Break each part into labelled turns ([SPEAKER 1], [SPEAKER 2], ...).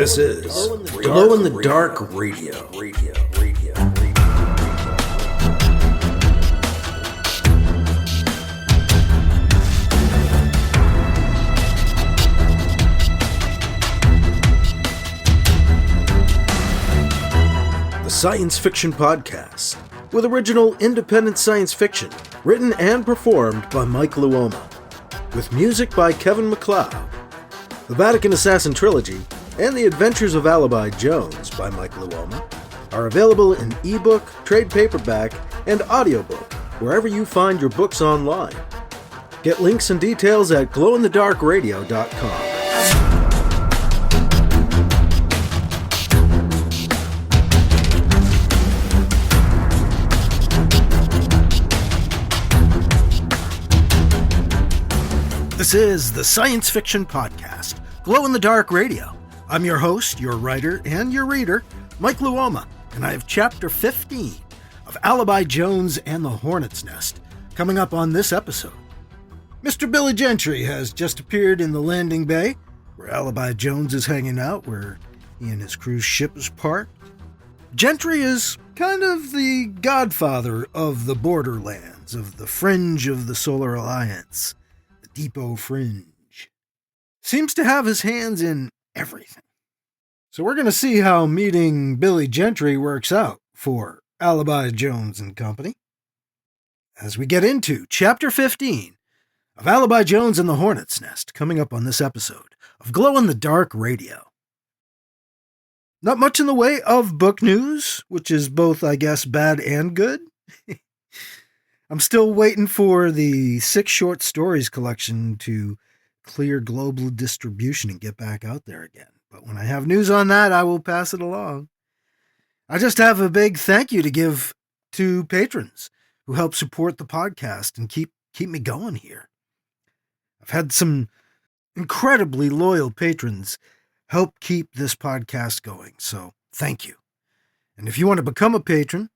[SPEAKER 1] This is Glow in the Dark Radio. The science fiction podcast, with original independent science fiction, written and performed by Mike Luoma, with music by Kevin MacLeod. The Vatican Assassin Trilogy and The Adventures of Alibi Jones by Mike Luoma are available in ebook, trade paperback, and audiobook wherever you find your books online. Get links and details at glowinthedarkradio.com. This is the Science Fiction Podcast, Glow in the Dark Radio. I'm your host, your writer, and your reader, Mike Luoma, and I have Chapter 15 of Alibi Jones and the Hornet's Nest coming up on this episode. Mr. Billy Gentry has just appeared in the landing bay, where Alibi Jones is hanging out, where he and his cruise ship is parked. Gentry is kind of the godfather of the borderlands, of the fringe of the Solar Alliance. Depot Fringe. Seems to have his hands in everything. So we're going to see how meeting Billy Gentry works out for Alibi Jones and Company as we get into Chapter 15 of Alibi Jones and the Hornet's Nest, coming up on this episode of Glow in the Dark Radio. Not much in the way of book news, which is both, I guess, bad and good. I'm still waiting for the 6 short stories collection to clear global distribution and get back out there again. But when I have news on that, I will pass it along. I just have a big thank you to give to patrons who help support the podcast and keep me going here. I've had some incredibly loyal patrons help keep this podcast going, so thank you. And if you want to become a patron,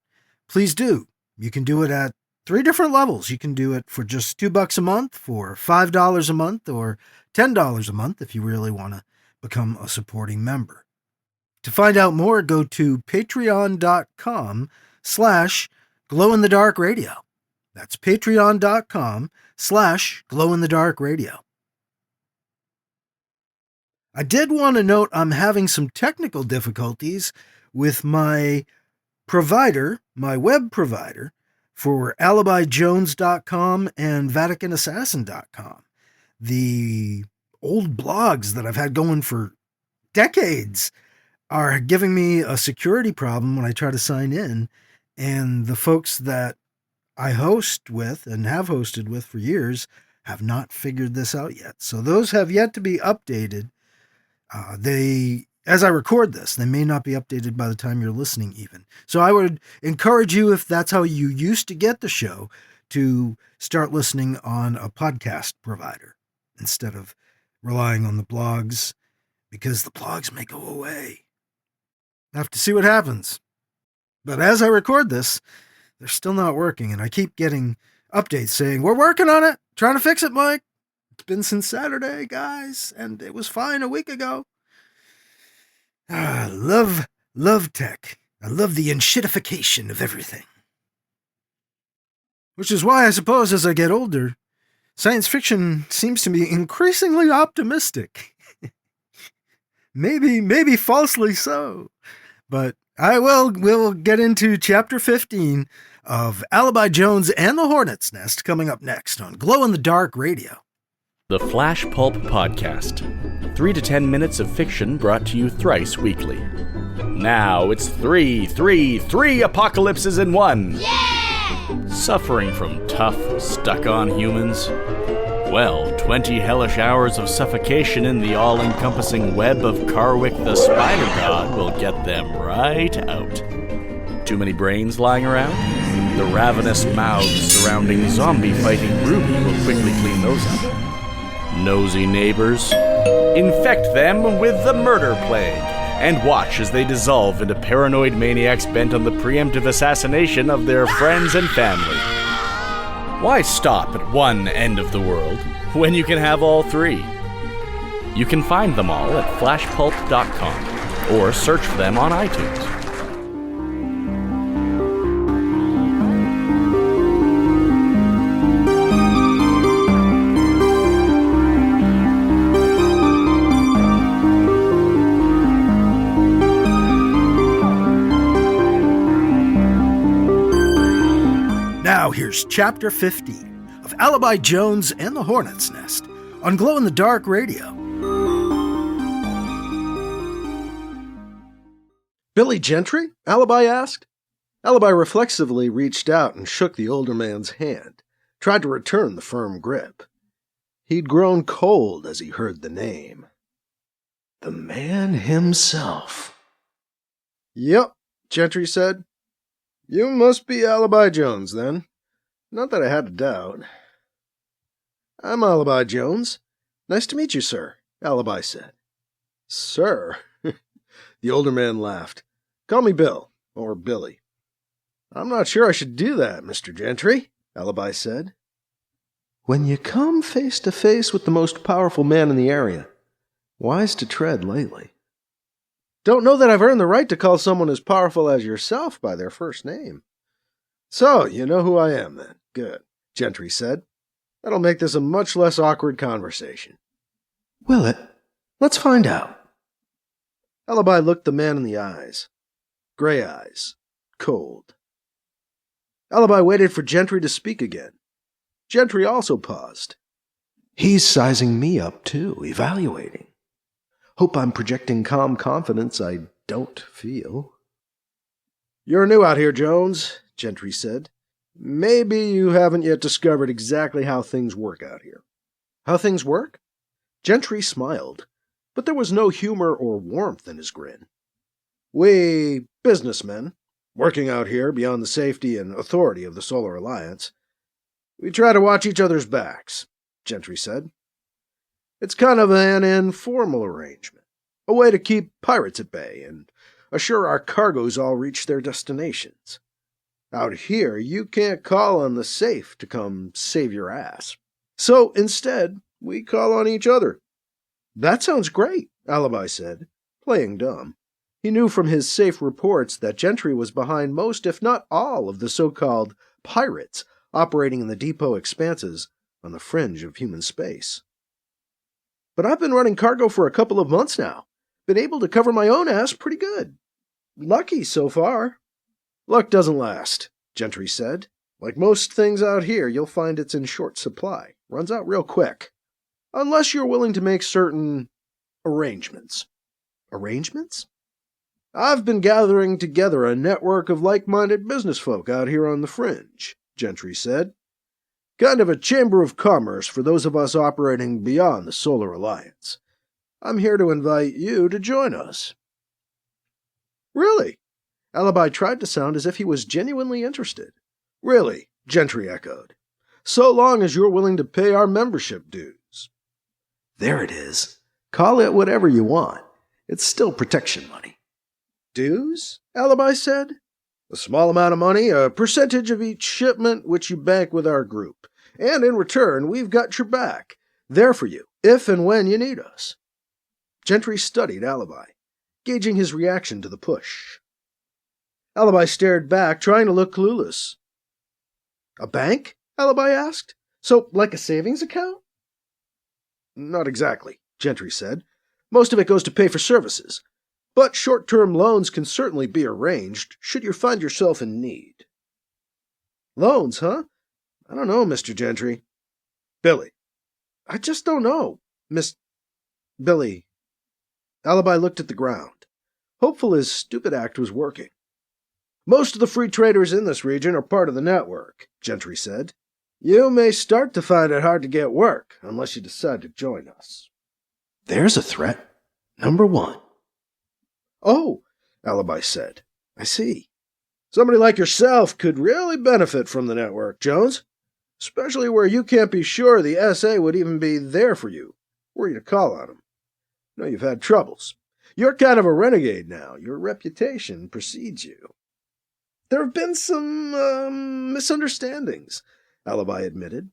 [SPEAKER 1] please do. You can do it at 3 different levels. You can do it for just $2 a month, for $5 a month, or $10 a month if you really want to become a supporting member. To find out more, go to patreon.com/glowinthedarkradio. That's patreon.com/glowinthedarkradio. I did want to note I'm having some technical difficulties with my provider, my web provider, for AlibiJones.com and VaticanAssassin.com. The old blogs that I've had going for decades are giving me a security problem when I try to sign in, and the folks that I host with and have hosted with for years have not figured this out yet. So those have yet to be updated. As I record this, they may not be updated by the time you're listening even. So I would encourage you, if that's how you used to get the show, to start listening on a podcast provider instead of relying on the blogs, because the blogs may go away. I have to see what happens. But as I record this, they're still not working, and I keep getting updates saying, "We're working on it, trying to fix it, Mike. It's been since Saturday, guys, and it was fine a week ago." I love tech. I love the enshittification of everything. Which is why I suppose as I get older, science fiction seems to be increasingly optimistic. maybe falsely so. But we'll get into Chapter 15 of Alibi Jones and the Hornet's Nest coming up next on Glow in the Dark Radio.
[SPEAKER 2] The Flash Pulp Podcast. 3 to 10 minutes of fiction brought to you thrice weekly. Now it's 3 apocalypses in one.
[SPEAKER 3] Yeah!
[SPEAKER 2] Suffering from tough, stuck-on humans? Well, 20 hellish hours of suffocation in the all-encompassing web of Karwick the Spider God will get them right out. Too many brains lying around? The ravenous mouths surrounding zombie-fighting Ruby will quickly clean those up. Nosy neighbors? Infect them with the murder plague, and watch as they dissolve into paranoid maniacs bent on the preemptive assassination of their friends and family. Why stop at one end of the world when you can have all 3? You can find them all at flashpulp.com. or search for them on iTunes.
[SPEAKER 1] Now here's Chapter 15 of Alibi Jones and the Hornet's Nest on Glow-in-the-Dark Radio.
[SPEAKER 3] Billy Gentry? Alibi asked. Alibi reflexively reached out and shook the older man's hand, tried to return the firm grip. He'd grown cold as he heard the name. The man himself. Yep, Gentry said. You must be Alibi Jones, then. Not that I had a doubt. I'm Alibi Jones. Nice to meet you, sir, Alibi said. Sir? The older man laughed. Call me Bill, or Billy. I'm not sure I should do that, Mr. Gentry, Alibi said. When you come face to face with the most powerful man in the area, wise to tread lightly. Don't know that I've earned the right to call someone as powerful as yourself by their first name. So, you know who I am, then. Good, Gentry said. That'll make this a much less awkward conversation. Will it? Let's find out. Alibi looked the man in the eyes. Gray eyes. Cold. Alibi waited for Gentry to speak again. Gentry also paused. He's sizing me up, too, evaluating. Hope I'm projecting calm confidence I don't feel. You're new out here, Jones, Gentry said. Maybe you haven't yet discovered exactly how things work out here. How things work? Gentry smiled, but there was no humor or warmth in his grin. We businessmen, working out here beyond the safety and authority of the Solar Alliance, we try to watch each other's backs, Gentry said. It's kind of an informal arrangement, a way to keep pirates at bay and assure our cargoes all reach their destinations. Out here, you can't call on the safe to come save your ass. So instead, we call on each other. That sounds great, Alibi said, playing dumb. He knew from his safe reports that Gentry was behind most, if not all, of the so-called pirates operating in the Depot expanses on the fringe of human space. But I've been running cargo for a couple of months now. Been able to cover my own ass pretty good. Lucky so far. Luck doesn't last, Gentry said. Like most things out here, you'll find it's in short supply. Runs out real quick. Unless you're willing to make certain arrangements. Arrangements? I've been gathering together a network of like-minded business folk out here on the fringe, Gentry said. Kind of a chamber of commerce for those of us operating beyond the Solar Alliance. I'm here to invite you to join us. Really? Alibi tried to sound as if he was genuinely interested. Really, Gentry echoed. So long as you're willing to pay our membership dues. There it is. Call it whatever you want. It's still protection money. Dues? Alibi said. A small amount of money, a percentage of each shipment which you bank with our group. And in return, we've got your back. There for you, if and when you need us. Gentry studied Alibi, gauging his reaction to the push. Alibi stared back, trying to look clueless. A bank? Alibi asked. So, like a savings account? Not exactly, Gentry said. Most of it goes to pay for services. But short-term loans can certainly be arranged, should you find yourself in need. Loans, huh? I don't know, Mr. Gentry. Billy. I just don't know, Billy. Alibi looked at the ground, hopeful his stupid act was working. Most of the free traders in this region are part of the network, Gentry said. You may start to find it hard to get work, unless you decide to join us. There's a threat. Number one. Oh, Alibi said. I see. Somebody like yourself could really benefit from the network, Jones. Especially where you can't be sure the SA would even be there for you, were you to call on them. No, you've had troubles. You're kind of a renegade now. Your reputation precedes you. There have been some, misunderstandings, Alibi admitted.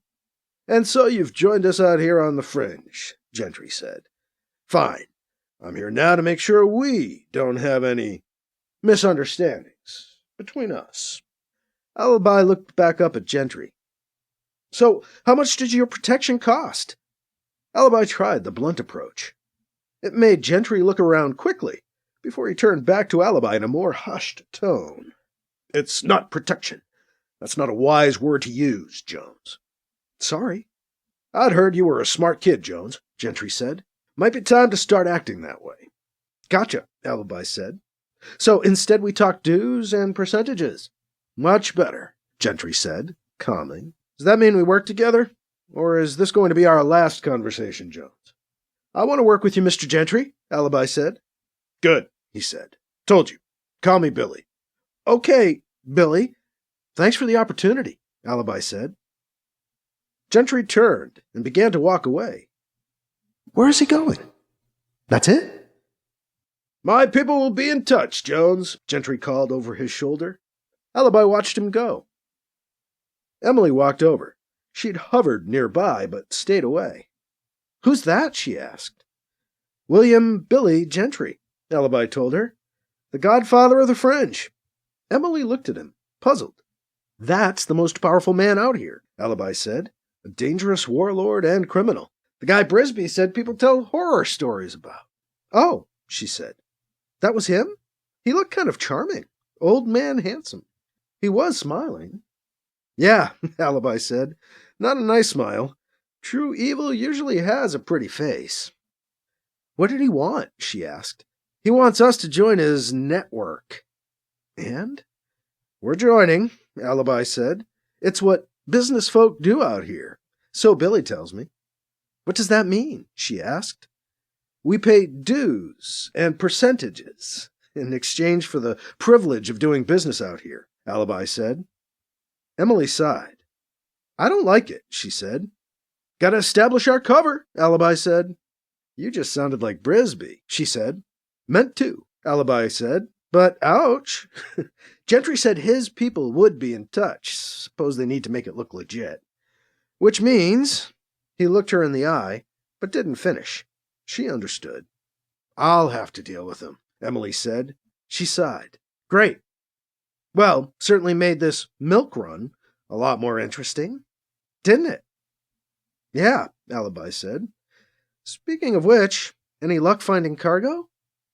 [SPEAKER 3] And so you've joined us out here on the fringe, Gentry said. Fine. I'm here now to make sure we don't have any misunderstandings between us. Alibi looked back up at Gentry. So, how much did your protection cost? Alibi tried the blunt approach. It made Gentry look around quickly before he turned back to Alibi in a more hushed tone. It's not protection. That's not a wise word to use, Jones. Sorry. I'd heard you were a smart kid, Jones, Gentry said. Might be time to start acting that way. Gotcha, Alibi said. So instead we talk dues and percentages. Much better, Gentry said, calming. Does that mean we work together? Or is this going to be our last conversation, Jones? I want to work with you, Mr. Gentry, Alibi said. Good, he said. Told you. Call me Billy. Okay, Billy. Thanks for the opportunity, Alibi said. Gentry turned and began to walk away. Where is he going? That's it? My people will be in touch, Jones, Gentry called over his shoulder. Alibi watched him go. Emily walked over. She'd hovered nearby, but stayed away. Who's that? She asked. William Billy Gentry, Alibi told her. The Godfather of the Fringe. Emily looked at him, puzzled. That's the most powerful man out here, Alibi said. A dangerous warlord and criminal. The guy Brisby said people tell horror stories about. Oh, she said. That was him? He looked kind of charming. Old man handsome. He was smiling. Yeah, Alibi said. Not a nice smile. True evil usually has a pretty face. What did he want? She asked. He wants us to join his network. And? We're joining, Alibi said. It's what business folk do out here. So Billy tells me. What does that mean? She asked. We pay dues and percentages in exchange for the privilege of doing business out here, Alibi said. Emily sighed. I don't like it, she said. Gotta establish our cover, Alibi said. You just sounded like Brisby, she said. Meant to, Alibi said. But ouch. Gentry said his people would be in touch. Suppose they need to make it look legit. Which means... He looked her in the eye, but didn't finish. She understood. I'll have to deal with him, Emily said. She sighed. Great. Well, certainly made this milk run a lot more interesting, didn't it? Yeah, Alibi said. Speaking of which, any luck finding cargo?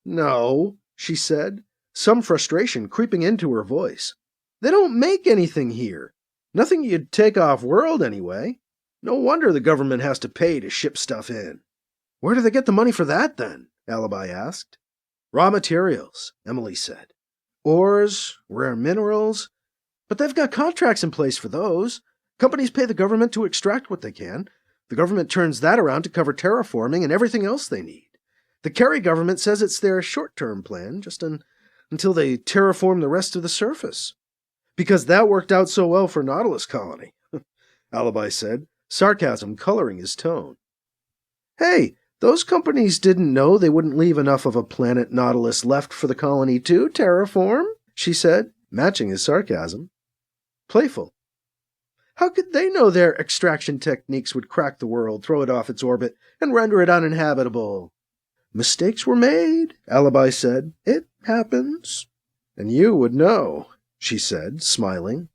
[SPEAKER 3] No, she said, some frustration creeping into her voice. They don't make anything here. Nothing you'd take off world anyway. No wonder the government has to pay to ship stuff in. Where do they get the money for that, then? Alibi asked. Raw materials, Emily said. Ores, rare minerals. But they've got contracts in place for those. Companies pay the government to extract what they can. The government turns that around to cover terraforming and everything else they need. The Kerry government says it's their short-term plan, just until they terraform the rest of the surface. Because that worked out so well for Nautilus Colony, Alibi said, sarcasm coloring his tone. Hey, those companies didn't know they wouldn't leave enough of a planet Nautilus left for the colony to terraform, she said, matching his sarcasm. Playful. How could they know their extraction techniques would crack the world, throw it off its orbit, and render it uninhabitable? Mistakes were made, Alibi said. It happens. And you would know, she said, smiling.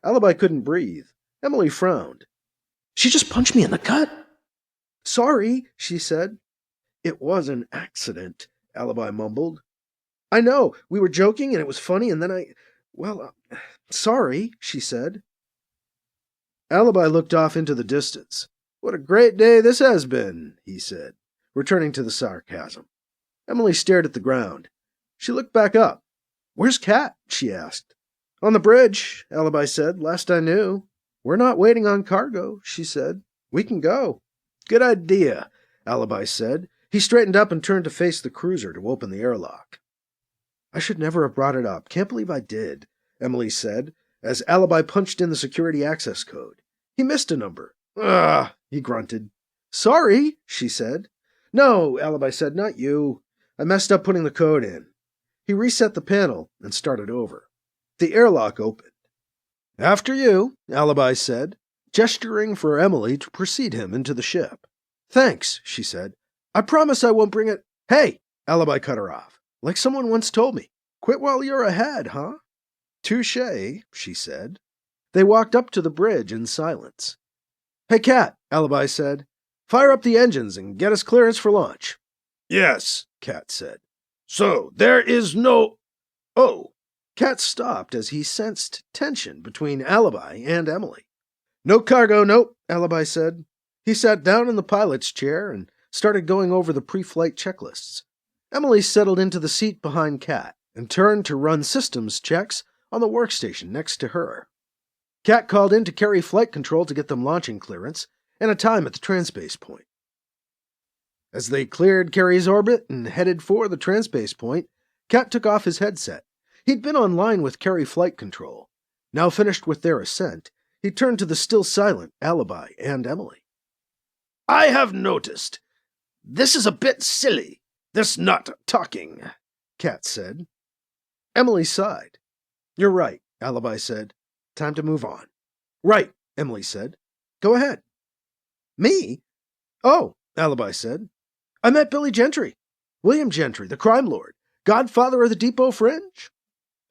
[SPEAKER 3] Alibi couldn't breathe. Emily frowned. She just punched me in the gut. Sorry, she said. It was an accident, Alibi mumbled. I know, we were joking and it was funny and then sorry, she said. Alibi looked off into the distance. What a great day this has been, he said, returning to the sarcasm. Emily stared at the ground. She looked back up. Where's Kat? She asked. On the bridge, Alibi said, last I knew. We're not waiting on cargo, she said. We can go. Good idea, Alibi said. He straightened up and turned to face the cruiser to open the airlock. I should never have brought it up. Can't believe I did, Emily said, as Alibi punched in the security access code. He missed a number. Ugh, he grunted. Sorry, she said. No, Alibi said, not you. I messed up putting the code in. He reset the panel and started over. The airlock opened. After you, Alibi said, gesturing for Emily to precede him into the ship. Thanks, she said. I promise I won't bring it Hey, Alibi cut her off. Like someone once told me, quit while you're ahead, huh? Touché, she said. They walked up to the bridge in silence. Hey, Cat, Alibi said. Fire up the engines and get us clearance for launch. Yes, Cat said. So, there is no... Oh. Cat stopped as he sensed tension between Alibi and Emily. No cargo, nope, Alibi said. He sat down in the pilot's chair and started going over the pre-flight checklists. Emily settled into the seat behind Cat and turned to run systems checks on the workstation next to her. Cat called in to Carey Flight Control to get them launching clearance and a time at the transpace point. As they cleared Carey's orbit and headed for the transpace point, Cat took off his headset. He'd been online with Carey Flight Control. Now finished with their ascent, he turned to the still silent Alibi and Emily. I have noticed. This is a bit silly, this not talking, Cat said. Emily sighed. You're right, Alibi said. Time to move on. Right, Emily said. Go ahead. Me? Oh, Alibi said. I met Billy Gentry. William Gentry, the crime lord. Godfather of the Depot Fringe.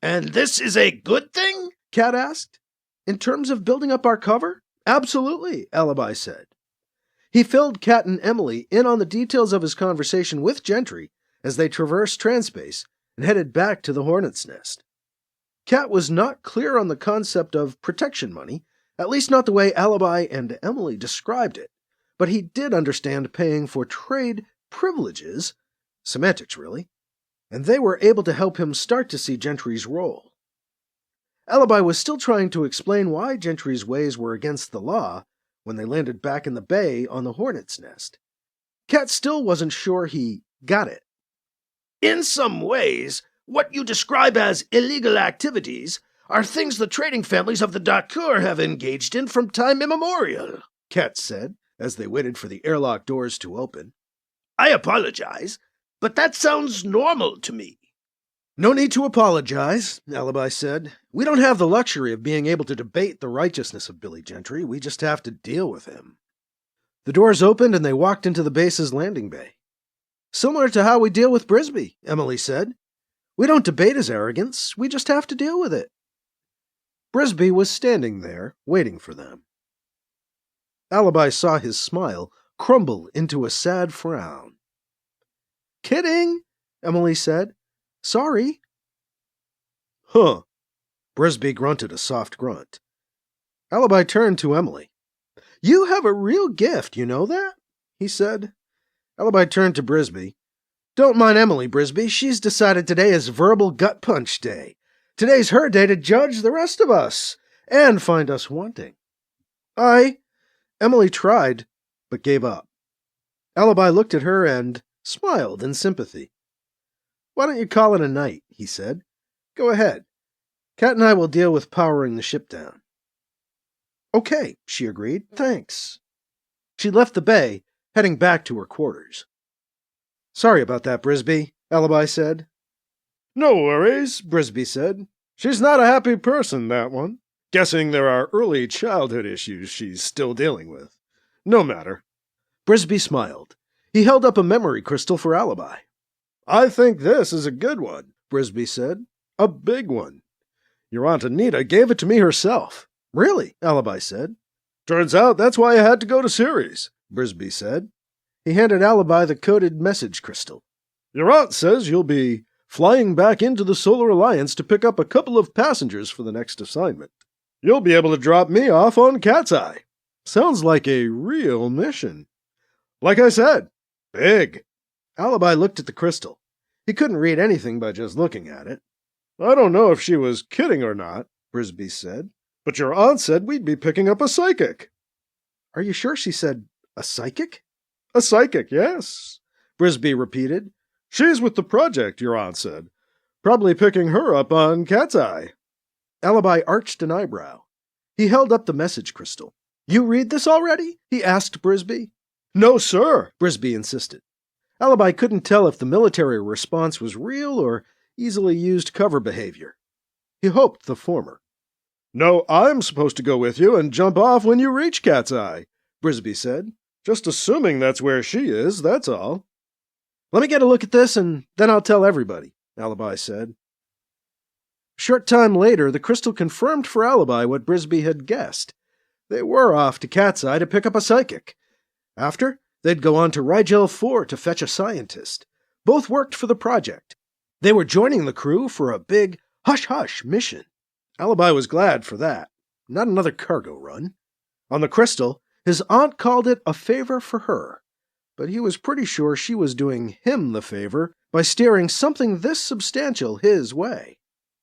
[SPEAKER 3] And this is a good thing? Cat asked. In terms of building up our cover? Absolutely, Alibi said. He filled Cat and Emily in on the details of his conversation with Gentry as they traversed Transpace and headed back to the Hornet's nest. Cat was not clear on the concept of protection money, at least not the way Alibi and Emily described it, but he did understand paying for trade privileges, semantics really, and they were able to help him start to see Gentry's role. Alibi was still trying to explain why Gentry's ways were against the law when they landed back in the bay on the Hornet's nest. Cat still wasn't sure he got it. In some ways, what you describe as illegal activities are things the trading families of the Dakur have engaged in from time immemorial, Cat said, as they waited for the airlock doors to open. I apologize, but that sounds normal to me. No need to apologize, Alibi said. We don't have the luxury of being able to debate the righteousness of Billy Gentry. We just have to deal with him. The doors opened and they walked into the base's landing bay. Similar to how we deal with Brisby, Emily said. We don't debate his arrogance. We just have to deal with it. Brisby was standing there, waiting for them. Alibi saw his smile crumble into a sad frown. Kidding, Emily said. Sorry. Huh. Brisby grunted a soft grunt. Alibi turned to Emily. You have a real gift, you know that? He said. Alibi turned to Brisby. Don't mind Emily, Brisby. She's decided today is verbal gut punch day. Today's her day to judge the rest of us and find us wanting. Emily tried, but gave up. Alibi looked at her and smiled in sympathy. Why don't you call it a night, he said. Go ahead. Cat and I will deal with powering the ship down. Okay, she agreed. Thanks. She left the bay, heading back to her quarters. Sorry about that, Brisby, Alibi said. No worries, Brisby said. She's not a happy person, that one. Guessing there are early childhood issues she's still dealing with. No matter. Brisby smiled. He held up a memory crystal for Alibi. I think this is a good one, Brisby said. A big one. Your Aunt Anita gave it to me herself. Really? Alibi said. Turns out that's why I had to go to Ceres, Brisby said. He handed Alibi the coded message crystal. Your aunt says you'll be flying back into the Solar Alliance to pick up a couple of passengers for the next assignment. You'll be able to drop me off on Cat's Eye. Sounds like a real mission. Like I said, big. Alibi looked at the crystal. He couldn't read anything by just looking at it. I don't know if she was kidding or not, Brisby said, but your aunt said we'd be picking up a psychic. Are you sure she said a psychic? A psychic, yes, Brisby repeated. She's with the project, your aunt said. Probably picking her up on Cat's Eye. Alibi arched an eyebrow. He held up the message crystal. You read this already? He asked Brisby. No, sir, Brisby insisted. Alibi couldn't tell if the military response was real or easily used cover behavior. He hoped the former. No, I'm supposed to go with you and jump off when you reach Cat's Eye, Brisby said. Just assuming that's where she is, that's all. Let me get a look at this, and then I'll tell everybody, Alibi said. A short time later, the crystal confirmed for Alibi what Brisby had guessed. They were off to Cat's Eye to pick up a psychic. After, they'd go on to Rigel 4 to fetch a scientist. Both worked for the project. They were joining the crew for a big hush-hush mission. Alibi was glad for that. Not another cargo run. On the crystal, his aunt called it a favor for her, but he was pretty sure she was doing him the favor by steering something this substantial his way.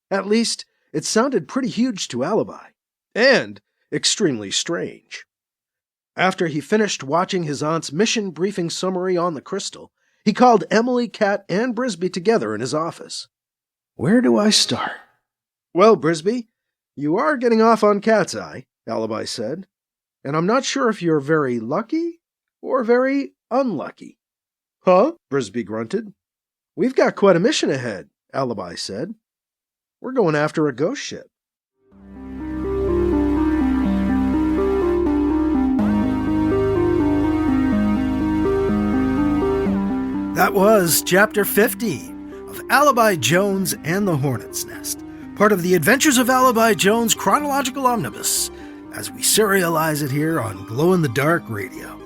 [SPEAKER 3] At least, it sounded pretty huge to Alibi, and extremely strange. After he finished watching his aunt's mission briefing summary on the crystal, he called Emily, Cat, and Brisby together in his office. "Where do I start?" "Well, Brisby, you are getting off on Cat's Eye," Alibi said, "and I'm not sure if you're very lucky or very unlucky." "Huh?" Brisby grunted. "We've got quite a mission ahead," Alibi said. "We're going after a ghost ship."
[SPEAKER 1] That was Chapter 15 of Alibi Jones and the Hornet's Nest, part of the Adventures of Alibi Jones Chronological Omnibus, as we serialize it here on Glow-in-the-Dark Radio.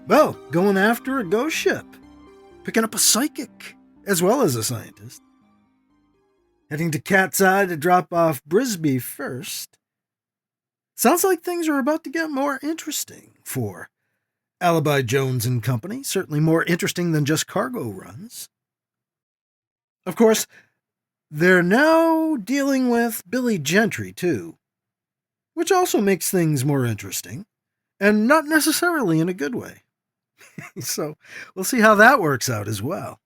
[SPEAKER 1] Well, going after a ghost ship, picking up a psychic, as well as a scientist. Heading to Cat's Eye to drop off Brisby first. Sounds like things are about to get more interesting for Alibi Jones and Company, certainly more interesting than just cargo runs. Of course, they're now dealing with Billy Gentry, too, which also makes things more interesting, and not necessarily in a good way. So we'll see how that works out as well.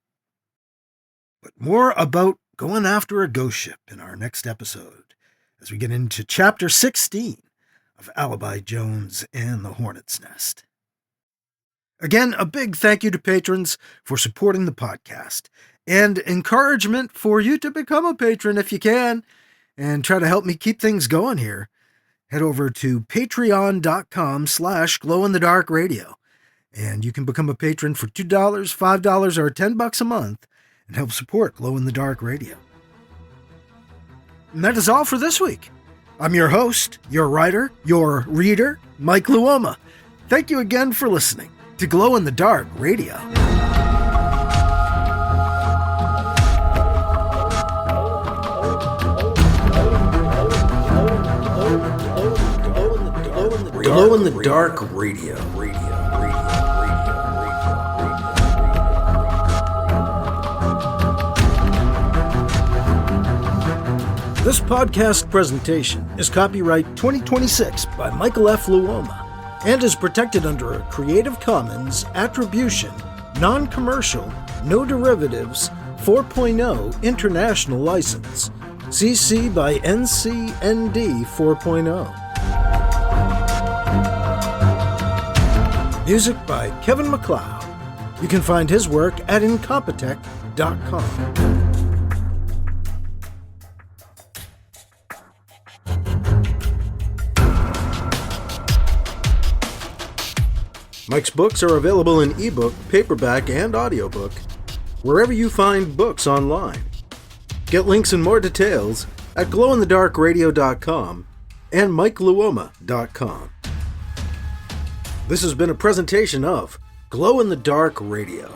[SPEAKER 1] But more about going after a ghost ship in our next episode, as we get into Chapter 16 of Alibi Jones and the Hornet's Nest. Again, a big thank you to patrons for supporting the podcast, and encouragement for you to become a patron if you can, and try to help me keep things going here. Head over to patreon.com/glowinthedarkradio, and you can become a patron for $2, $5, or $10 a month, and help support Glow in the Dark Radio. And that is all for this week. I'm your host, your writer, your reader, Mike Luoma. Thank you again for listening to Glow in the Dark Radio. Glow in the Dark Radio. This podcast presentation is copyright 2026 by Michael F. Luoma and is protected under a Creative Commons Attribution, Non-Commercial, No Derivatives 4.0 International License, CC by NCND 4.0. Music by Kevin MacLeod. You can find his work at Incompetech.com. Mike's books are available in ebook, paperback, and audiobook, wherever you find books online. Get links and more details at glowinthedarkradio.com and mikeluoma.com. This has been a presentation of Glow in the Dark Radio.